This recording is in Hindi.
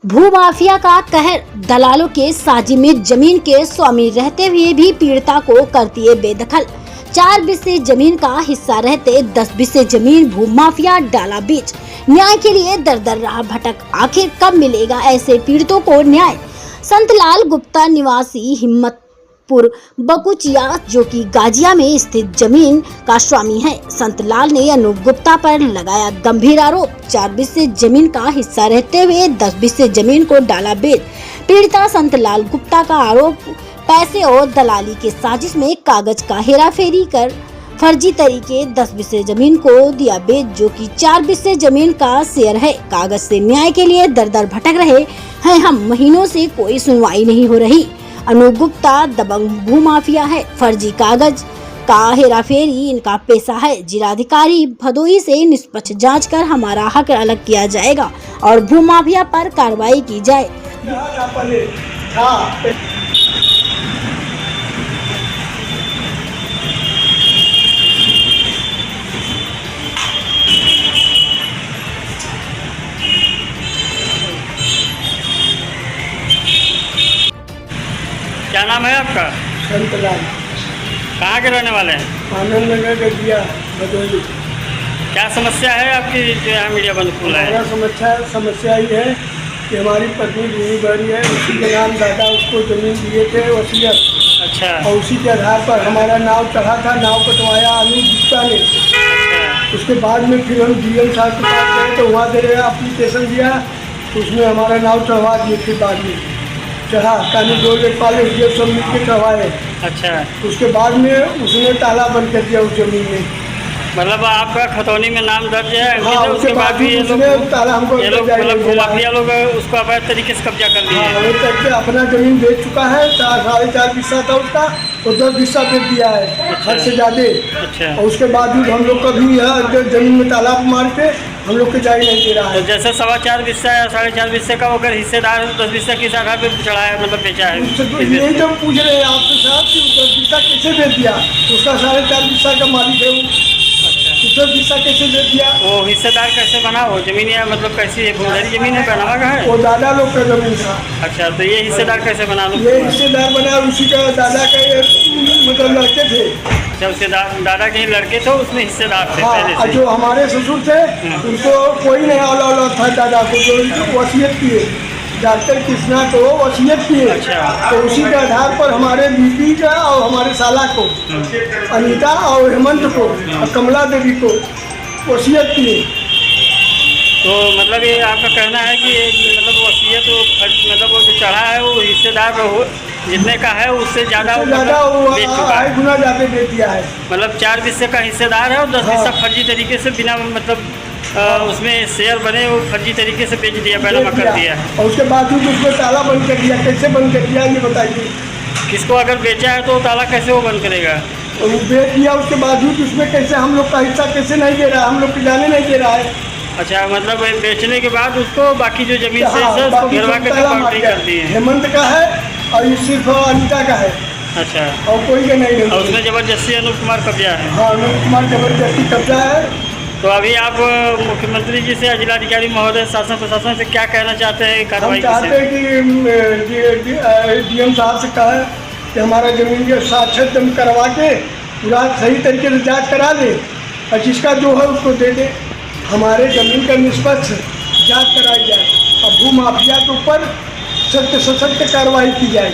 भूमाफिया का कहर, दलालों के साजिश में जमीन के स्वामी रहते हुए भी पीड़िता को कर दिए बेदखल। 4 बिस्से जमीन का हिस्सा रहते 10 बिस्से जमीन भूमाफिया डाला बीच। न्याय के लिए दर दर रहा भटक, आखिर कब मिलेगा ऐसे पीड़ितों को न्याय। संतलाल गुप्ता निवासी हिम्मतपुर बकुचिया जो कि गाजिया में स्थित जमीन का स्वामी है, संतलाल ने अनूप गुप्ता पर लगाया गंभीर आरोप। 4 बिस्से जमीन का हिस्सा रहते हुए 10 बिस्से जमीन को डाला बेच। पीड़िता संतलाल गुप्ता का आरोप, पैसे और दलाली के साजिश में कागज का हेराफेरी कर फर्जी तरीके 10 बिस्से जमीन को दिया बेच, जो कि 4 बिस्से जमीन का शेयर है। कागज से न्याय के लिए दर दर भटक रहे हैं हम, महीनों से कोई सुनवाई नहीं हो रही। अनूप गुप्ता दबंग भूमाफिया है, फर्जी कागज का हेराफेरी इनका पेशा है। जिलाधिकारी भदोही से निष्पक्ष जांच कर हमारा हक अलग किया जाएगा और भूमाफिया पर कार्रवाई की जाए। क्या नाम है आपका? संतलाल। कहाँ के रहने वाले हैं? आनंद नगर गजिया भदोही। क्या समस्या है आपकी जो यहाँ मीडिया बंद खुला है? हमारा समस्या ही है कि हमारी पत्नी भूमि भरी है, उसी के नाम दादा उसको जमीन दिए थे वसीयत। अच्छा। और उसी के आधार पर हमारा नाव चढ़ा था, नाव कटवाया अनूप गुप्ता ने। अच्छा। उसके बाद में फिर हम डीएम साहब के पास गए तो वहाँ दे एप्लीकेशन दिया, तो उसमें हमारा नाव चढ़वा दिए। फिर बाद में चढ़ा कानून 2 लेखपाल सब मिल के चढ़वाए। अच्छा। उसके बाद में उसने ताला बंद कर दिया उस जमीन में। मतलब आपका खतौनी में नाम दर्ज है? हाँ, उसके बाद भी ये लोग मतलब भूमाफिया लोग उसको अवैध तरीके से कब्जा कर लिए। हाँ, करके अपना जमीन बेच चुका है। 4.5 बिस्सा था उसका, तो 10 बिस्सा बेच दिया है, हद से ज़्यादा। अच्छा। और उसके बावजूद हम लोग का भी यह जमीन में ताला मार के हम लोग को जारी नहीं दे रहा है। तो जैसे 4.25 बिस्सा या 4.5 बिस्से का अगर हिस्सेदार 10 बिस्सा किस आधार पर चढ़ाया मतलब बेचा है? यही तो पूछ रहे हैं आपसे साहब कि 10 बिस्सा कैसे बेच दिया? उसका 4.5 बिस्सा का मालिक है वो। अच्छा। 10 बिस्सा कैसे बेच दिया? वो हिस्सेदार कैसे बना? वो जमीन या मतलब कैसी है? भूमधरी जमीन है, बनावा का है? वो दादा लोग का जमीन था। अच्छा, तो ये हिस्सेदार कैसे बना? ये हिस्सेदार बना उसी का दादा का मतलब लड़के थे। अच्छा, उसके दादा के लड़के थे, उसमें हिस्सेदार थे पहले से। जो हमारे ससुर थे उनको कोई नहीं औलाद था दादा को, जो वसीयत किए डॉक्टर कृष्णा को वसीयत किए। अच्छा। तो उसी के आधार पर हमारे बीबी का और हमारे साला को, अनीता और हेमंत को और कमला देवी को वसीयत किए। तो मतलब ये आपका कहना है कि मतलब वसीयत मतलब वो जो चढ़ा है वो हिस्सेदार हो जितने का है उससे ज़्यादा बेच चुका है, गुना ज़्यादा बेच दिया है। मतलब 4 बिस्से का हिस्सेदार है और 10 बिस्सा फर्जी तरीके से बिना मतलब उसमें शेयर बने वो फर्जी तरीके से बेच दिया, बैनामा कर दिया। और उसके बावजूद उसमें ताला बंद कर दिया। कैसे बंद कर दिया ये बताइए? किसको अगर बेचा है तो ताला कैसे वो बंद करेगा? वो बेच दिया, उसके बावजूद उसमें कैसे हम लोग का हिस्सा कैसे नहीं दे रहा है? हम लोग को जाने नहीं दे रहा है। अच्छा, मतलब बेचने के बाद उसको बाकी जो जमीन से उसको गिरवा के बाउंड्री कर दी है। हेमंत का है और ये सिर्फ अनिता का है। अच्छा। और कोई का नहीं है। और उसमें जबरदस्ती अनूप कुमार कब्जा है? हाँ, अनूप कुमार जबरदस्ती कब्जा है। तो अभी आप मुख्यमंत्री जी से, जिलाधिकारी महोदय, शासन प्रशासन से क्या कहना चाहते हैं कार्रवाई? हम चाहते हैं कि डीएम साहब से कहा कि हमारा जमीन के साक्षात करवा के पूरा सही तरीके से जाँच करा दे और जिसका जो है उसको दे दे। हमारे ज़मीन का निष्पक्ष जांच कराई जाए और भूमाफिया के ऊपर सख्त से सख्त कार्रवाई की जाए।